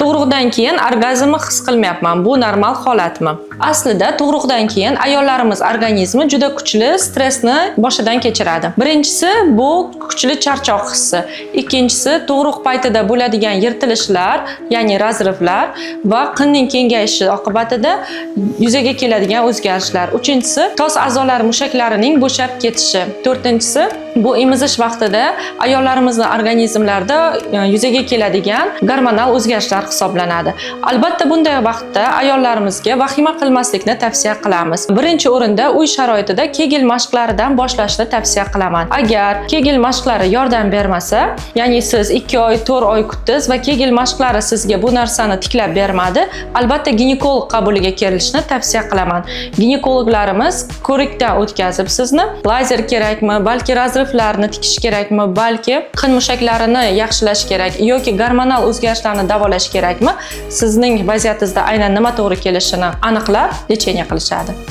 tug'ruqdan keyin orgazmni his qilmayapman. Bu normal holatmi? Aslida tug'ruqdan keyin ayollarimiz organizmi juda kuchli stressni boshidan kechiradi. Birinchisi bu kuchli charchoq hissi. Ikkinchisi tug'ruq paytida bo'ladigan yirtilishlar, ya'ni razrivlar va qinning kengayishi oqibatida yuzaga keladigan o'zgarishlar. Uchinchisi tos a'zolar mushaklarining bo'shab ketishi. To'rtinchisi bu emizish vaqtida ayollarimizning organizmlarida yuzaga keladigan gormonal o'zgarishlar hisoblanadi. Albatta bunday vaqtda ayollarimizga vahima qilmaslikni tavsiya qilamiz. Birinchi o'rinda uy sharoitida Kegel mashqlaridan boshlashni tavsiya qilaman. Agar Kegel mashqlari yordam bermasa, ya'ni siz 2 oy, 4 oy kutdingiz va Kegel mashqlari sizga bu narsani tiklab bermadi, albatta ginekolog qabuliga kelishni tavsiya qilaman. Ginekologlarimiz ko'rikdan o'tkazib sizni lazer kerakmi, balki razrivlarni tikish kerakmi, balki qin mushaklarini yaxshilash kerak yoki gormonal o'zgarishlarni davolash kerakmi, sizning vaziyatingizda aynan nima to'g'ri kelishini aniqlab lecheniya qilishadi.